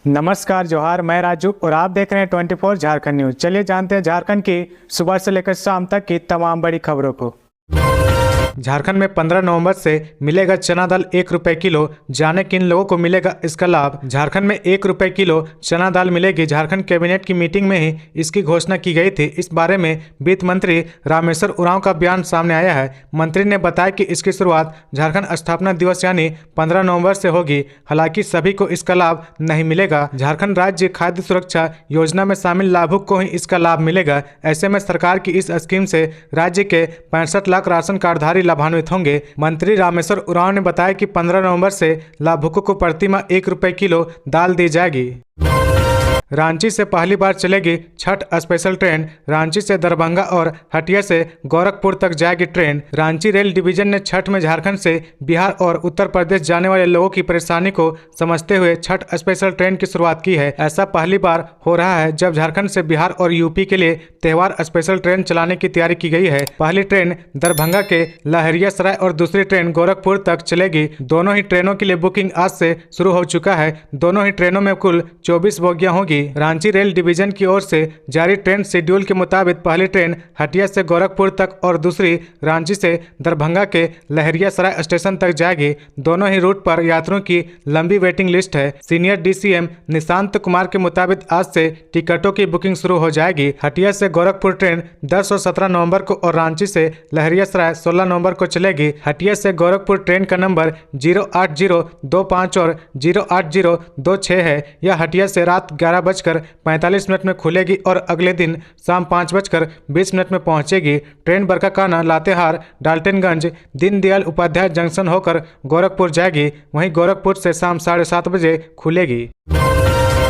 नमस्कार जोहार, मैं राजू और आप देख रहे हैं 24 झारखंड न्यूज। चलिए जानते हैं झारखंड की सुबह से लेकर शाम तक की तमाम बड़ी खबरों को। झारखंड में 15 नवंबर से मिलेगा चना दाल 1 रुपए किलो। जाने किन लोगों को मिलेगा इसका लाभ। झारखंड में 1 रुपए किलो चना दाल मिलेगी। झारखंड कैबिनेट की मीटिंग में ही इसकी घोषणा की गई थी। इस बारे में वित्त मंत्री रामेश्वर उरांव का बयान सामने आया है। मंत्री ने बताया कि इसकी शुरुआत झारखंड स्थापना दिवस यानी 15 नवंबर से होगी। हालांकि सभी को इसका लाभ नहीं मिलेगा। झारखंड राज्य खाद्य सुरक्षा योजना में शामिल लाभुक को ही इसका लाभ मिलेगा। ऐसे में सरकार की इस स्कीम से राज्य के 65 लाख राशन कार्डधारी लाभान्वित होंगे। मंत्री रामेश्वर उरांव ने बताया कि 15 नवंबर से लाभुकों को प्रतिमाह 1 रुपए किलो दाल दी जाएगी। रांची से पहली बार चलेगी छठ स्पेशल ट्रेन। रांची से दरभंगा और हटिया से गोरखपुर तक जाएगी ट्रेन। रांची रेल डिवीजन ने छठ में झारखंड से बिहार और उत्तर प्रदेश जाने वाले लोगों की परेशानी को समझते हुए छठ स्पेशल ट्रेन की शुरुआत की है। ऐसा पहली बार हो रहा है जब झारखंड से बिहार और यूपी के लिए त्योहार स्पेशल ट्रेन चलाने की तैयारी की गई है। पहली ट्रेन दरभंगा के लहरियासराय और दूसरी ट्रेन गोरखपुर तक चलेगी। दोनों ही ट्रेनों के लिए बुकिंग आज से शुरू हो चुका है। दोनों ही ट्रेनों में कुल 24 बोगियां होगी। रांची रेल डिवीजन की ओर से जारी ट्रेन शेड्यूल के मुताबिक पहली ट्रेन हटिया से गोरखपुर तक और दूसरी रांची से दरभंगा के लहरियासराय स्टेशन तक जाएगी। दोनों ही रूट पर यात्रियों की लंबी वेटिंग लिस्ट है। सीनियर डीसीएम निशांत कुमार के मुताबिक आज से टिकटों की बुकिंग शुरू हो जाएगी। हटिया से गोरखपुर ट्रेन 10 और 17 नवंबर को और रांची से लहरियासराय 16 नवंबर को चलेगी। हटिया से गोरखपुर ट्रेन का नंबर 08025 और 08026 है। यह हटिया से रात 11:45 में खुलेगी और अगले दिन शाम 5:20 में पहुंचेगी। ट्रेन बरकाकाना, लातेहार, डाल्टनगंज, दीनदयाल उपाध्याय जंक्शन होकर गोरखपुर जाएगी। वहीं गोरखपुर से शाम 7:30 बजे खुलेगी।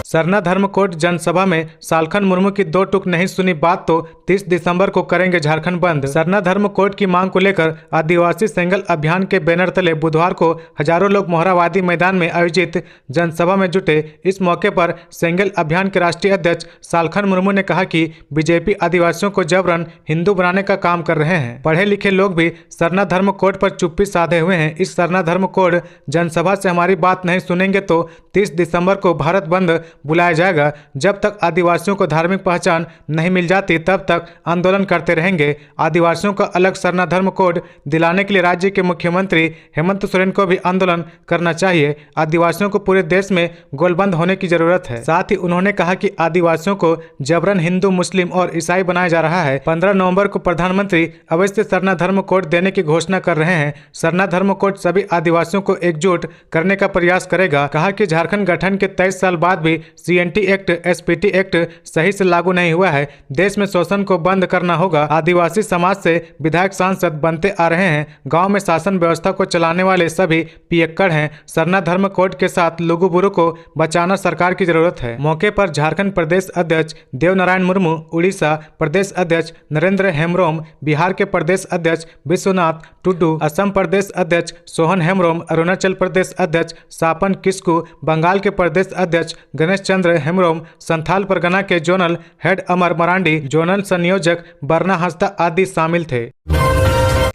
सरना धर्मकोट जनसभा में सालखन मुर्मू की दो टूक नहीं सुनी बात तो 30 दिसंबर को करेंगे झारखंड बंद। सरना धर्मकोट की मांग को लेकर आदिवासी सेंगल अभियान के बैनर तले बुधवार को हजारों लोग मोहरावादी मैदान में आयोजित जनसभा में जुटे। इस मौके पर सेंगल अभियान के राष्ट्रीय अध्यक्ष सालखन मुर्मू ने कहा कि बीजेपी आदिवासियों को जबरन हिंदू बनाने का काम कर रहे हैं। पढ़े लिखे लोग भी सरना धर्मकोट पर चुप्पी साधे हुए हैं। इस सरना धर्मकोट जनसभा से हमारी बात नहीं सुनेंगे तो 30 दिसंबर को भारत बंद बुलाया जाएगा। जब तक आदिवासियों को धार्मिक पहचान नहीं मिल जाती तब तक आंदोलन करते रहेंगे। आदिवासियों का अलग सरना धर्म कोड दिलाने के लिए राज्य के मुख्यमंत्री हेमंत सोरेन को भी आंदोलन करना चाहिए। आदिवासियों को पूरे देश में गोलबंद होने की जरूरत है। साथ ही उन्होंने कहा कि आदिवासियों को जबरन हिंदू, मुस्लिम और ईसाई बनाया जा रहा है। 15 नवंबर को प्रधानमंत्री अवश्य सरना धर्म कोड देने की घोषणा कर रहे हैं। सरना धर्म कोड सभी आदिवासियों को एकजुट करने का प्रयास करेगा। कहा कि झारखंड गठन के 23 साल बाद भी सीएनटी एक्ट, एसपीटी एक्ट सही से लागू नहीं हुआ है। देश में शोषण को बंद करना होगा। आदिवासी समाज से विधायक, सांसद बनते आ रहे हैं। गांव में शासन व्यवस्था को चलाने वाले सभी पियक्कड़ हैं। सरना धर्म कोड के साथ लुगु बुरु को बचाना सरकार की जरूरत है। मौके पर झारखंड प्रदेश अध्यक्ष देवनारायण मुर्मू, उड़ीसा प्रदेश अध्यक्ष नरेंद्र हेम्ब्रोम, बिहार के प्रदेश अध्यक्ष विश्वनाथ टुडू, असम प्रदेश अध्यक्ष सोहन हेम्ब्रोम, अरुणाचल प्रदेश अध्यक्ष सापन किस्कू, बंगाल के प्रदेश अध्यक्ष गणेश चंद्र हेम्ब्रोम, संथाल परगना के जोनल हेड अमर मरांडी, जोनल संयोजक बरना हंसदा आदि शामिल थे।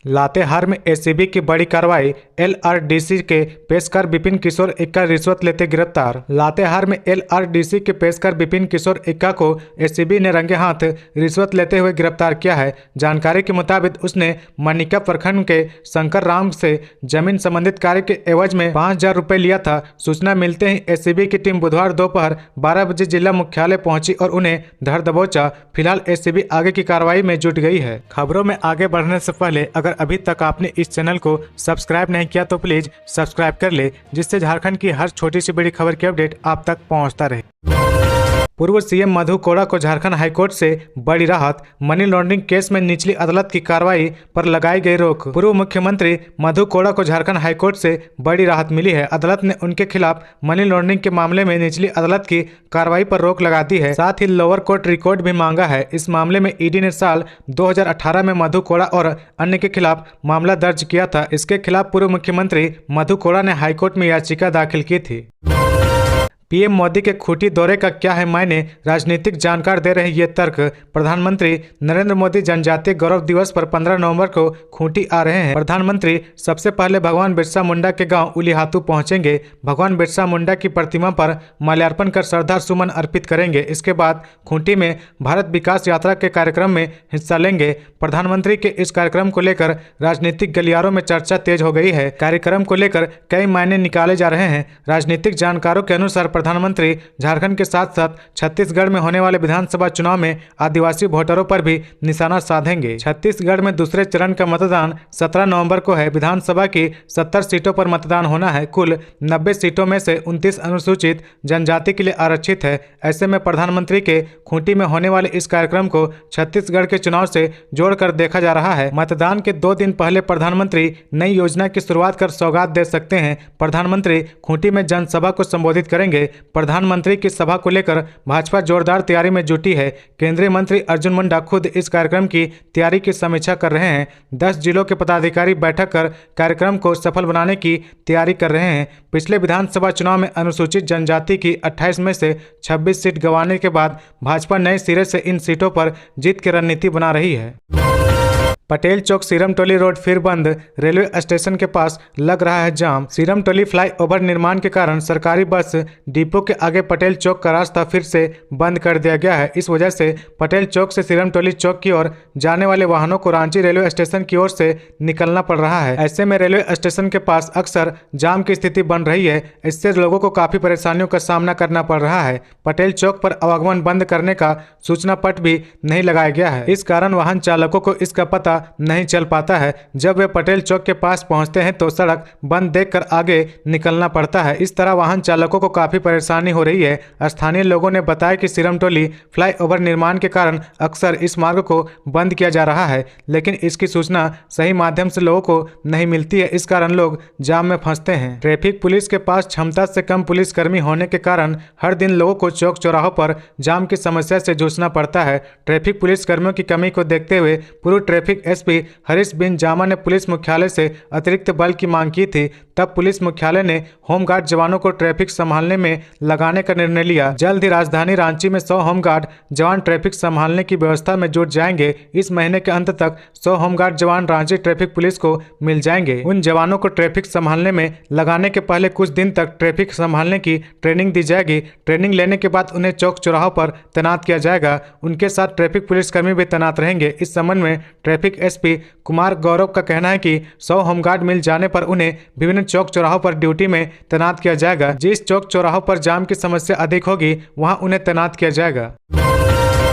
लातेहार में एसीबी की बड़ी कार्रवाई। एलआरडीसी के पेशकार विपिन किशोर इक्का रिश्वत लेते गिरफ्तार। लातेहार में एलआरडीसी के पेशकार विपिन किशोर इक्का को एसीबी ने रंगे हाथ रिश्वत लेते हुए गिरफ्तार किया है। जानकारी के मुताबिक उसने मनिका प्रखंड के शंकर राम से जमीन संबंधित कार्य के एवज में 5,000 रुपए लिया था। सूचना मिलते ही एसीबी की टीम बुधवार दोपहर 12 बजे जिला मुख्यालय पहुंची और उन्हें धर दबोचा। फिलहाल एसीबी आगे की कार्रवाई में जुट गई है। खबरों में आगे बढ़ने से पहले अगर अभी तक आपने इस चैनल को सब्सक्राइब नहीं किया तो प्लीज सब्सक्राइब कर ले, जिससे झारखंड की हर छोटी सी बड़ी खबर की अपडेट आप तक पहुंचता रहे। पूर्व सीएम मधु कोड़ा को झारखंड हाईकोर्ट से बड़ी राहत। मनी लॉन्ड्रिंग केस में निचली अदालत की कार्रवाई पर लगाई गई रोक। पूर्व मुख्यमंत्री मधु कोड़ा को झारखंड हाईकोर्ट से बड़ी राहत मिली है। अदालत ने उनके खिलाफ मनी लॉन्ड्रिंग के मामले में निचली अदालत की कार्रवाई पर रोक लगा दी है। साथ ही लोअर कोर्ट रिकॉर्ड भी मांगा है। इस मामले में ईडी ने साल 2018 में मधु कोड़ा और अन्य के खिलाफ मामला दर्ज किया था। इसके खिलाफ पूर्व मुख्यमंत्री मधु कोड़ा ने हाईकोर्ट में याचिका दाखिल की थी। पीएम मोदी के खूंटी दौरे का क्या है मायने, राजनीतिक जानकार दे रहे ये तर्क। प्रधानमंत्री नरेंद्र मोदी जनजातीय गौरव दिवस पर 15 नवंबर को खूंटी आ रहे हैं। प्रधानमंत्री सबसे पहले भगवान बिरसा मुंडा के गांव उलीहातू पहुंचेंगे। भगवान बिरसा मुंडा की प्रतिमा पर माल्यार्पण कर श्रद्धा सुमन अर्पित करेंगे। इसके बाद खूंटी में भारत विकास यात्रा के कार्यक्रम में हिस्सा लेंगे। प्रधानमंत्री के इस कार्यक्रम को लेकर राजनीतिक गलियारों में चर्चा तेज हो गई है। कार्यक्रम को लेकर कई मायने निकाले जा रहे हैं। राजनीतिक जानकारों के अनुसार प्रधानमंत्री झारखंड के साथ साथ छत्तीसगढ़ में होने वाले विधानसभा चुनाव में आदिवासी वोटरों पर भी निशाना साधेंगे। छत्तीसगढ़ में दूसरे चरण का मतदान 17 नवंबर को है। विधानसभा की 70 सीटों पर मतदान होना है। कुल 90 सीटों में से 29 अनुसूचित जनजाति के लिए आरक्षित है। ऐसे में प्रधानमंत्री के खूंटी में होने वाले इस कार्यक्रम को छत्तीसगढ़ के चुनाव से जोड़कर देखा जा रहा है। मतदान के 2 दिन पहले प्रधानमंत्री नई योजना की शुरुआत कर सौगात दे सकते हैं। प्रधानमंत्री खूंटी में जनसभा को संबोधित करेंगे। प्रधानमंत्री की सभा को लेकर भाजपा जोरदार तैयारी में जुटी है। केंद्रीय मंत्री अर्जुन मुंडा खुद इस कार्यक्रम की तैयारी की समीक्षा कर रहे हैं। 10 जिलों के पदाधिकारी बैठक कर कार्यक्रम को सफल बनाने की तैयारी कर रहे हैं। पिछले विधानसभा चुनाव में अनुसूचित जनजाति की 28 में से 26 सीट गंवाने के बाद भाजपा नए सिरे से इन सीटों पर जीत की रणनीति बना रही है। पटेल चौक सीरमटोली रोड फिर बंद। रेलवे स्टेशन के पास लग रहा है जाम। सीरमटोली फ्लाईओवर निर्माण के कारण सरकारी बस डिपो के आगे पटेल चौक का रास्ता फिर से बंद कर दिया गया है। इस वजह से पटेल चौक से सीरमटोली चौक की ओर जाने वाले वाहनों को रांची रेलवे स्टेशन की ओर से निकलना पड़ रहा है। ऐसे में रेलवे स्टेशन के पास अक्सर जाम की स्थिति बन रही है। इससे लोगों को काफी परेशानियों का सामना करना पड़ रहा है। पटेल चौक पर आवागमन बंद करने का सूचना पट भी नहीं लगाया गया है। इस कारण वाहन चालकों को इसका पता नहीं चल पाता है। जब वे पटेल चौक के पास पहुंचते हैं तो सड़क बंद देखकर आगे निकलना पड़ता है। इस तरह वाहन चालकों को काफी परेशानी हो रही है। स्थानीय लोगों ने बताया कि सीरमटोली फ्लाईओवर निर्माण के कारण अक्सर इस मार्ग को बंद किया जा रहा है, लेकिन इसकी सूचना सही माध्यम से लोगों को नहीं मिलती है। इस कारण लोग जाम में फंसते हैं। ट्रैफिक पुलिस के पास क्षमता से कम पुलिसकर्मी होने के कारण हर दिन लोगों को चौक चौराहों पर जाम की समस्या से जूझना पड़ता है। ट्रैफिक पुलिसकर्मियों की कमी को देखते हुए पूर्व ट्रैफिक एसपी हरीश बिन जामा ने पुलिस मुख्यालय से अतिरिक्त बल की मांग की थी। तब पुलिस मुख्यालय ने होमगार्ड जवानों को ट्रैफिक संभालने में लगाने का निर्णय लिया। जल्द ही राजधानी रांची में 100 होमगार्ड जवान ट्रैफिक संभालने की व्यवस्था में जुट जाएंगे। इस महीने के अंत तक 100 होमगार्ड जवान रांची ट्रैफिक पुलिस को मिल जाएंगे। उन जवानों को ट्रैफिक संभालने में लगाने के पहले कुछ दिन तक ट्रैफिक संभालने की ट्रेनिंग दी जाएगी। ट्रेनिंग लेने के बाद उन्हें चौक चौराहों पर तैनात किया जाएगा। उनके साथ ट्रैफिक पुलिसकर्मी भी तैनात रहेंगे। इस संबंध में ट्रैफिक एसपी कुमार गौरव का कहना है कि 100 होमगार्ड मिल जाने पर उन्हें विभिन्न चौक चौराहों पर ड्यूटी में तैनात किया जाएगा। जिस चौक चौराहों पर जाम की समस्या अधिक होगी वहां उन्हें तैनात किया जाएगा।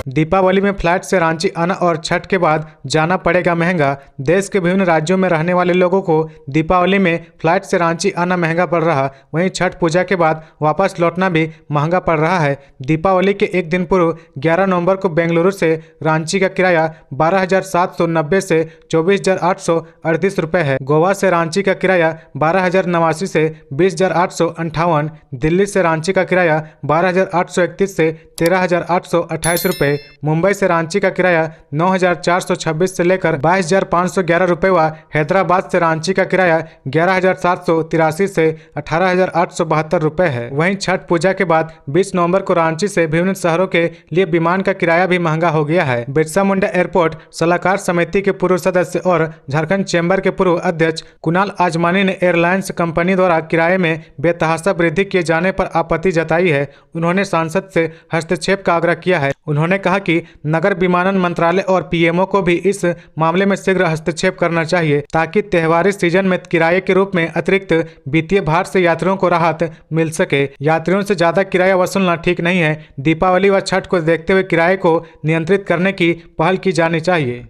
दीपावली में फ्लाइट से रांची आना और छठ के बाद जाना पड़ेगा महंगा। देश के विभिन्न राज्यों में रहने वाले लोगों को दीपावली में फ्लाइट से रांची आना महंगा पड़ रहा। वहीं छठ पूजा के बाद वापस लौटना भी महंगा पड़ रहा है। दीपावली के एक दिन पूर्व 11 नवंबर को बेंगलुरु से रांची का किराया 12,790 से 24,838 रुपये है। गोवा से रांची का किराया 12,089 से 20,858। दिल्ली से रांची का किराया 12,831 से 13,828 रुपये। मुंबई से रांची का किराया 9,426 से लेकर 22,511 रुपये व हैदराबाद से रांची का किराया 11,783 से 18,872 रुपये है। वहीं छठ पूजा के बाद 20 नवंबर को रांची से विभिन्न शहरों के लिए विमान का किराया भी महंगा हो गया है। बिरसा मुंडा एयरपोर्ट सलाहकार समिति के पूर्व सदस्य और झारखंड चैम्बर के पूर्व अध्यक्ष कुणाल आजमानी ने एयरलाइंस कंपनी द्वारा किराए में बेतहाशा वृद्धि किए जाने पर आपत्ति जताई है। उन्होंने सांसद से हस्तक्षेप का आग्रह किया है। उन्होंने कहा कि नगर विमानन मंत्रालय और पीएमओ को भी इस मामले में शीघ्र हस्तक्षेप करना चाहिए ताकि त्योहारी सीजन में किराए के रूप में अतिरिक्त वित्तीय भार से यात्रियों को राहत मिल सके। यात्रियों से ज्यादा किराया वसूलना ठीक नहीं है। दीपावली व छठ को देखते हुए किराए को नियंत्रित करने की पहल की जानी चाहिए।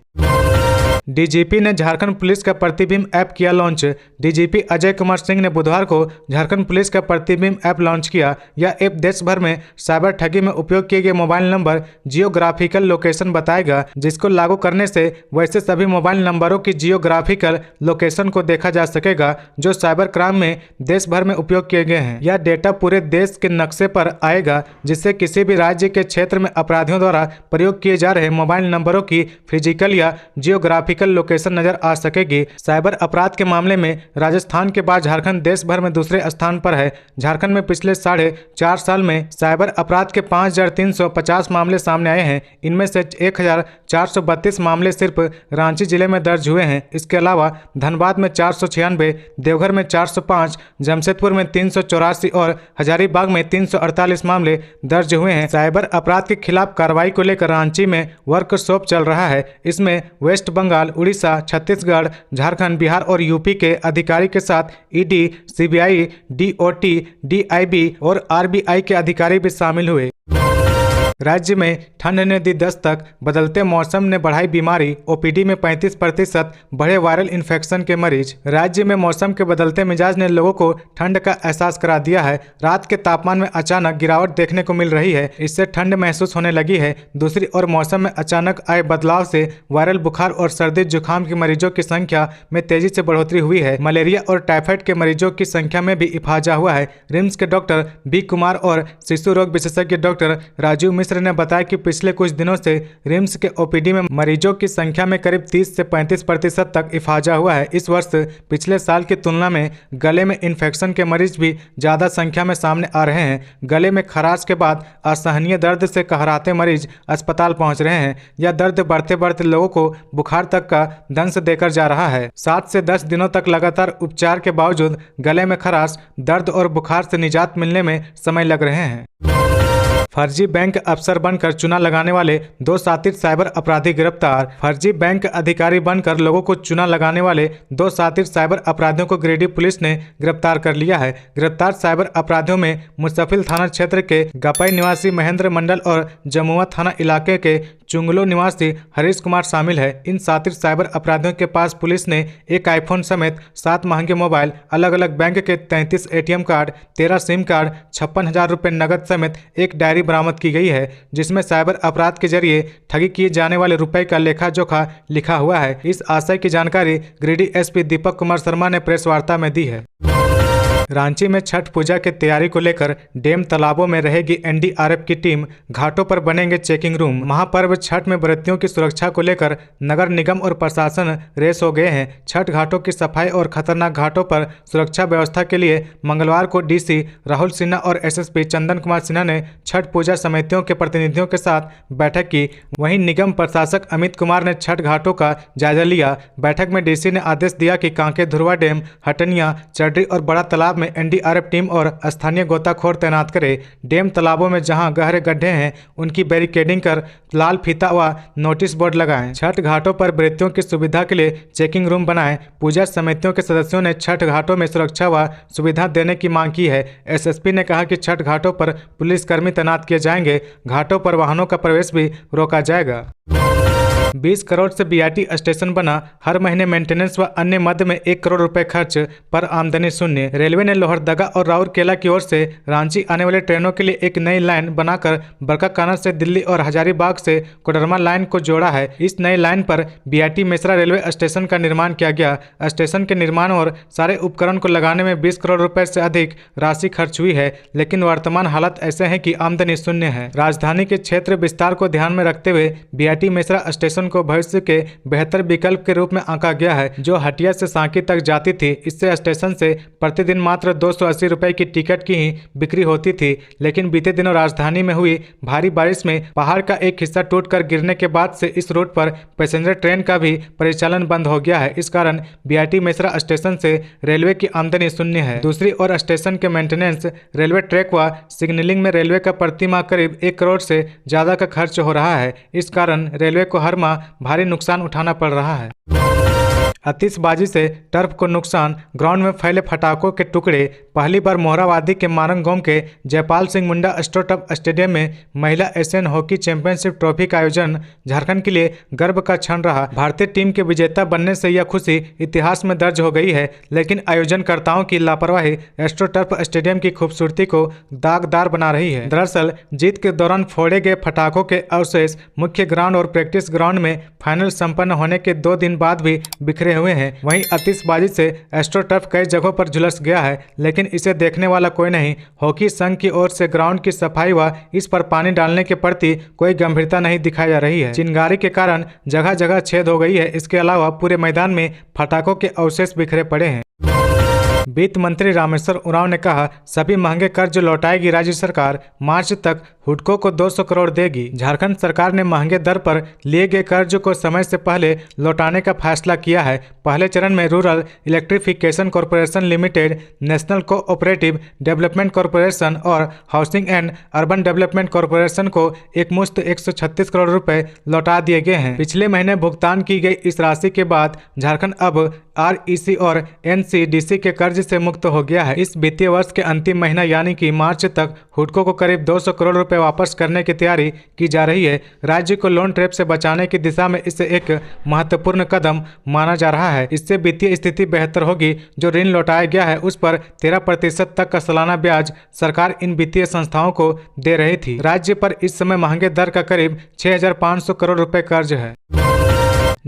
डीजीपी ने झारखंड पुलिस का प्रतिबिंब ऐप किया लॉन्च। डीजीपी अजय कुमार सिंह ने बुधवार को झारखंड पुलिस का प्रतिबिंब ऐप लॉन्च किया। यह ऐप देश भर में साइबर ठगी में उपयोग किए गए मोबाइल नंबर जियोग्राफिकल लोकेशन बताएगा, जिसको लागू करने से वैसे सभी मोबाइल नंबरों की जियोग्राफिकल लोकेशन को देखा जा सकेगा जो साइबर क्राइम में देश भर में उपयोग किए गए हैं। यह डेटा पूरे देश के नक्शे पर आएगा, जिससे किसी भी राज्य के क्षेत्र में अपराधियों द्वारा प्रयोग किए जा रहे मोबाइल नंबरों की फिजिकल या जियोग्राफिकल जियोग्राफिकल लोकेशन नजर आ सकेगी। साइबर अपराध के मामले में राजस्थान के बाद झारखंड देश भर में दूसरे स्थान पर है। झारखंड में पिछले 4.5 साल में साइबर अपराध के 5350 मामले सामने आए हैं। इनमें से 1432 मामले सिर्फ रांची जिले में दर्ज हुए हैं। इसके अलावा धनबाद में 496, देवघर में 405, जमशेदपुर में 384 और हजारीबाग में 348 मामले दर्ज हुए हैं। साइबर अपराध के खिलाफ कार्रवाई को लेकर रांची में वर्कशॉप चल रहा है। इसमें वेस्ट बंगाल, उड़ीसा, छत्तीसगढ़, झारखंड, बिहार और यूपी के अधिकारी के साथ ईडी, सीबीआई, डीओटी, डीआईबी और आरबीआई के अधिकारी भी शामिल हुए। राज्य में ठंड ने दी दस्तक, बदलते मौसम ने बढ़ाई बीमारी। ओपीडी में 35% बढ़े वायरल इन्फेक्शन के मरीज। राज्य में मौसम के बदलते मिजाज ने लोगों को ठंड का एहसास करा दिया है। रात के तापमान में अचानक गिरावट देखने को मिल रही है। इससे ठंड महसूस होने लगी है। दूसरी ओर मौसम में अचानक आए बदलाव से वायरल बुखार और सर्दी जुकाम के मरीजों की संख्या में तेजी से बढ़ोतरी हुई है। मलेरिया और टाइफाइड के मरीजों की संख्या में भी इफाजा हुआ है। रिम्स के डॉक्टर बी कुमार और शिशु रोग विशेषज्ञ डॉक्टर राजीव मिश्र ने बताया कि पिछले कुछ दिनों से रिम्स के ओपीडी में मरीजों की संख्या में करीब 30 से 35% तक इफाजा हुआ है। इस वर्ष पिछले साल की तुलना में गले में इन्फेक्शन के मरीज भी ज्यादा संख्या में सामने आ रहे हैं। गले में खराश के बाद असहनीय दर्द से कहराते मरीज अस्पताल पहुंच रहे हैं। यह दर्द बढ़ते बढ़ते लोगों को बुखार तक का दंश देकर जा रहा है। 7 से 10 दिनों तक लगातार उपचार के बावजूद गले में खराश, दर्द और बुखार से निजात मिलने में समय लग रहे हैं। फर्जी बैंक अफसर बनकर चुना लगाने वाले 2 शातिर साइबर अपराधी गिरफ्तार। फर्जी बैंक अधिकारी बनकर लोगों को चुना लगाने वाले 2 शातिर साइबर अपराधियों को गिरिडीह पुलिस ने गिरफ्तार कर लिया है। गिरफ्तार साइबर अपराधियों में मुसफिल थाना क्षेत्र के गपई निवासी महेंद्र मंडल और जमुआ थाना इलाके के चुंगलो निवासी हरीश कुमार शामिल है। इन शातिर साइबर अपराधियों के पास पुलिस ने एक आईफोन समेत 7 महंगे मोबाइल, अलग अलग बैंक के 33 एटीएम कार्ड, 13 सिम कार्ड, 56,000 रुपये नगद समेत एक डायरी बरामद की गई है, जिसमें साइबर अपराध के जरिए ठगी किए जाने वाले रुपए का लेखा जोखा लिखा हुआ है। इस आशय की जानकारी गिरिडीह एसपी दीपक कुमार शर्मा ने प्रेस वार्ता में दी है। रांची में छठ पूजा की तैयारी को लेकर डैम तालाबों में रहेगी एनडीआरएफ की टीम, घाटों पर बनेंगे चेकिंग रूम। महापर्व छठ में व्रतियों की सुरक्षा को लेकर नगर निगम और प्रशासन रेस हो गए हैं। छठ घाटों की सफाई और खतरनाक घाटों पर सुरक्षा व्यवस्था के लिए मंगलवार को डीसी राहुल सिन्हा और एसएसपी चंदन कुमार सिन्हा ने छठ पूजा समितियों के प्रतिनिधियों के साथ बैठक की। वहीं निगम प्रशासक अमित कुमार ने छठ घाटों का जायजा लिया। बैठक में डीसी ने आदेश दिया कि कांके धुरवा डैम, हटनिया, चड्डी और बड़ा तालाब में एनडीआरएफ टीम और स्थानीय गोताखोर तैनात करे। डैम तालाबों में जहां गहरे गड्ढे हैं उनकी बैरिकेडिंग कर लाल फीता व नोटिस बोर्ड लगाएं। छठ घाटों पर व्रतियों की सुविधा के लिए चेकिंग रूम बनाएं। पूजा समितियों के सदस्यों ने छठ घाटों में सुरक्षा व सुविधा देने की मांग की है। एसएसपी ने कहा कि छठ घाटों पर पुलिसकर्मी तैनात किए जाएंगे। घाटों पर वाहनों का प्रवेश भी रोका जाएगा। 20 करोड़ से बीआरटी स्टेशन बना, हर महीने मेंटेनेंस व अन्य मद में 1 करोड़ रुपए खर्च पर आमदनी शून्य। रेलवे ने लोहरदगा और राउरकेला की ओर से रांची आने वाली ट्रेनों के लिए एक नई लाइन बनाकर बरकाकाना से दिल्ली और हजारीबाग से कोडरमा लाइन को जोड़ा है। इस नई लाइन पर बीआरटी मेसरा रेलवे स्टेशन का निर्माण किया गया। स्टेशन के निर्माण और सारे उपकरण को लगाने में 20 करोड़ रुपए से अधिक राशि खर्च हुई है, लेकिन वर्तमान हालत ऐसे है कि आमदनी शून्य है। राजधानी के क्षेत्र विस्तार को ध्यान में रखते हुए बीआरटी मेसरा स्टेशन को भविष्य के बेहतर विकल्प के रूप में आंका गया है, जो हटिया से सांकी तक जाती थी। इससे स्टेशन से प्रतिदिन मात्र 280 रुपए की टिकट की ही बिक्री होती थी, लेकिन बीते दिनों राजधानी में हुई भारी बारिश में पहाड़ का एक हिस्सा टूटकर गिरने के बाद से इस रूट पर पैसेंजर ट्रेन का भी परिचालन बंद हो गया है। इस कारण बीआरटी मेसरा स्टेशन से रेलवे की आमदनी शून्य है। दूसरी ओर स्टेशन के मेंटेनेंस, रेलवे ट्रैक व सिग्नलिंग में रेलवे का प्रति माह करीब 1 करोड़ से ज्यादा का खर्च हो रहा है। इस कारण रेलवे को हर माह भारी नुकसान उठाना पड़ रहा है। आतिशबाजी से टर्फ को नुकसान, ग्राउंड में फैले फटाकों के टुकड़े। पहली बार मोहरावादी के मारंग गांव के जयपाल सिंह मुंडा स्टोटअप स्टेडियम में महिला एशियन हॉकी चैंपियनशिप ट्रॉफी का आयोजन झारखंड के लिए गर्व का क्षण रहा। भारतीय टीम के विजेता बनने से यह खुशी इतिहास में दर्ज हो गई है, लेकिन आयोजनकर्ताओं की लापरवाही एस्ट्रोटर्फ स्टेडियम की खूबसूरती को दागदार बना रही है। दरअसल जीत के दौरान फोड़े गए फटाकों के अवशेष मुख्य ग्राउंड और प्रैक्टिस ग्राउंड में फाइनल संपन्न होने के 2 दिन बाद भी बिखरे भरे हुए हैं। वहीं आतिशबाजी से एस्ट्रोटर्फ कई जगहों पर झुलस गया है, लेकिन इसे देखने वाला कोई नहीं। हॉकी संघ की ओर से ग्राउंड की सफाई व इस पर पानी डालने के प्रति कोई गंभीरता नहीं दिखाई जा रही है। चिंगारी के कारण जगह जगह छेद हो गई है। इसके अलावा पूरे मैदान में पटाखों के अवशेष बिखरे पड़े हैं। वित्त मंत्री रामेश्वर उरांव ने कहा, सभी महंगे कर्ज लौटाएगी राज्य सरकार। मार्च तक हुडको को 200 करोड़ देगी। झारखंड सरकार ने महंगे दर पर लिए गए कर्ज को समय से पहले लौटाने का फैसला किया है। पहले चरण में Rural Electrification Corporation Limited, National Cooperative Development Corporation और Housing and Urban Development Corporation को एकमुश्त 136 करोड़ रुपए लौटा दिए गए हैं। पिछले महीने भुगतान की गई इस राशि के बाद झारखंड अब REC और NCDC के कर्ज से मुक्त हो गया है। इस वित्तीय वर्ष के अंतिम महीना यानी कि मार्च तक हुडको को करीब 200 करोड़ रुपए वापस करने की तैयारी की जा रही है। राज्य को लोन ट्रैप से बचाने की दिशा में इसे एक महत्वपूर्ण कदम माना जा रहा है। इससे वित्तीय स्थिति बेहतर होगी। जो ऋण लौटाया गया है उस पर 13% तक का सालाना ब्याज सरकार इन वित्तीय संस्थाओं को दे रही थी। राज्य पर इस समय महंगे दर का करीब 6500 करोड़ रुपए कर्ज है।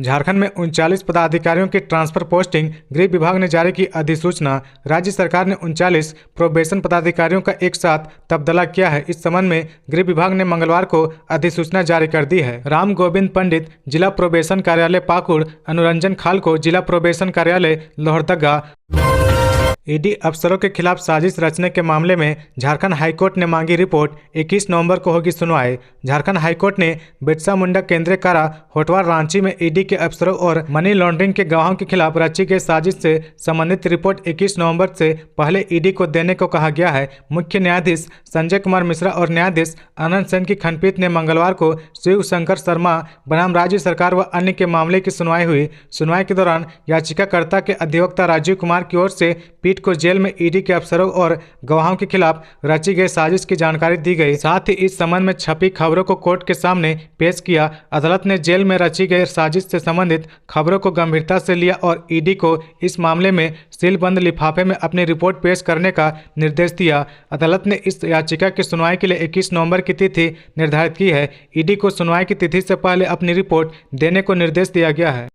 झारखंड में 39 पदाधिकारियों की ट्रांसफर पोस्टिंग। गृह विभाग ने जारी की अधिसूचना। राज्य सरकार ने 39 प्रोबेशन पदाधिकारियों का एक साथ तबादला किया है। इस संबंध में गृह विभाग ने मंगलवार को अधिसूचना जारी कर दी है। राम गोविंद पंडित जिला प्रोबेशन कार्यालय पाकुड़, अनुरंजन खाल को जिला प्रोबेशन कार्यालय लोहरदगा। ईडी अफसरों के खिलाफ साजिश रचने के मामले में झारखंड हाईकोर्ट ने मांगी रिपोर्ट। 21 नवंबर को होगी सुनवाई। झारखंड हाईकोर्ट ने बिरसा मुंडा केंद्रीय कारा होटवा रांची में ईडी के अफसरों और मनी लॉन्ड्रिंग के गवाहों के खिलाफ रची गई साजिश से संबंधित रिपोर्ट 21 नवंबर से पहले ईडी को देने को कहा गया है। मुख्य न्यायाधीश संजय कुमार मिश्रा और न्यायाधीश आनंद सेन की खंडपीठ ने मंगलवार को शिव शंकर शर्मा बनाम राज्य सरकार व अन्य के मामले की सुनवाई हुई। सुनवाई के दौरान याचिकाकर्ता के अधिवक्ता राजीव कुमार की ओर से पीठ को जेल में ईडी के अफसरों और गवाहों के खिलाफ रची गई साजिश की जानकारी दी गई। साथ ही इस संबंध में छपी खबरों को कोर्ट के सामने पेश किया। अदालत ने जेल में रची गई साजिश से संबंधित खबरों को गंभीरता से लिया और ईडी को इस मामले में सीलबंद लिफाफे में अपनी रिपोर्ट पेश करने का निर्देश दिया। अदालत ने इस याचिका की सुनवाई के लिए 21 नवंबर की तिथि निर्धारित की है। ईडी को सुनवाई की तिथि से पहले अपनी रिपोर्ट देने को निर्देश दिया गया है।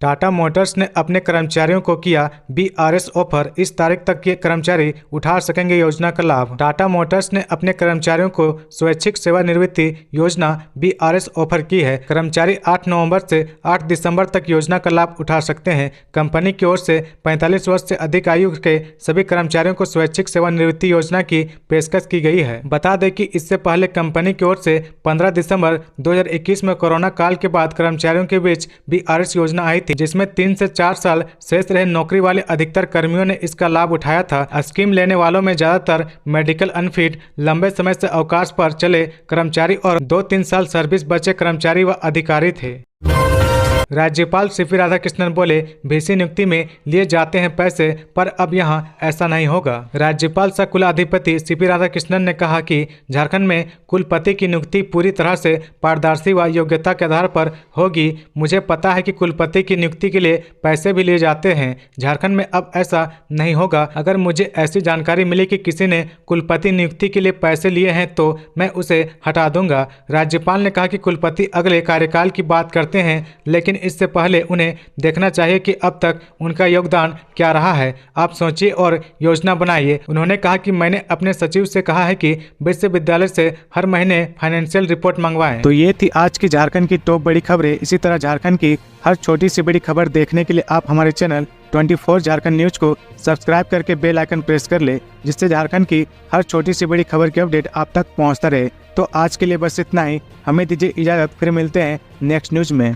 टाटा मोटर्स ने अपने कर्मचारियों को किया BRS ऑफर। इस तारीख तक ये कर्मचारी उठा सकेंगे योजना का लाभ। टाटा मोटर्स ने अपने कर्मचारियों को स्वैच्छिक सेवानिवृत्ति योजना BRS ऑफर की है। कर्मचारी 8 नवंबर से 8 दिसंबर तक योजना का लाभ उठा सकते हैं। कंपनी की ओर से 45 वर्ष से अधिक आयु के सभी कर्मचारियों को स्वैच्छिक सेवानिवृत्ति योजना की पेशकश की गई है। बता दें कि इससे पहले कंपनी की ओर से 15 दिसंबर 2021 में कोरोना काल के बाद कर्मचारियों के बीच BRS योजना आई थी, जिसमें 3 से 4 साल शेष रहे नौकरी वाले अधिकतर कर्मियों ने इसका लाभ उठाया था। स्कीम लेने वालों में ज्यादातर मेडिकल अनफिट, लंबे समय से अवकाश पर चले कर्मचारी और 2-3 साल सर्विस बचे कर्मचारी व अधिकारी थे। राज्यपाल सीपी राधाकृष्णन बोले, VC नियुक्ति में लिए जाते हैं पैसे, पर अब यहां ऐसा नहीं होगा। राज्यपाल सह कुलाधिपति सीपी राधाकृष्णन ने कहा कि झारखंड में कुलपति की नियुक्ति पूरी तरह से पारदर्शी व योग्यता के आधार पर होगी। मुझे पता है कि कुलपति की नियुक्ति के लिए पैसे भी लिए जाते हैं। झारखंड में अब ऐसा नहीं होगा। अगर मुझे ऐसी जानकारी मिली कि किसी ने कुलपति नियुक्ति के लिए पैसे लिए हैं तो मैं उसे हटा दूंगा। राज्यपाल ने कहा कि कुलपति अगले कार्यकाल की बात करते हैं, लेकिन इससे पहले उन्हें देखना चाहिए कि अब तक उनका योगदान क्या रहा है। आप सोचिए और योजना बनाइए। उन्होंने कहा कि मैंने अपने सचिव से कहा है कि विश्वविद्यालय से हर महीने फाइनेंशियल रिपोर्ट मंगवाएं। तो ये थी आज की झारखंड की टॉप बड़ी खबरें। इसी तरह झारखंड की हर छोटी सी बड़ी खबर देखने के लिए आप हमारे चैनल 24 झारखंड न्यूज को सब्सक्राइब करके बेल आइकन प्रेस कर ले, जिससे झारखंड की हर छोटी सी बड़ी खबर की अपडेट आप तक पहुंचता रहे। तो आज के लिए बस इतना ही। हमें दीजिए इजाजत, फिर मिलते हैं नेक्स्ट न्यूज में।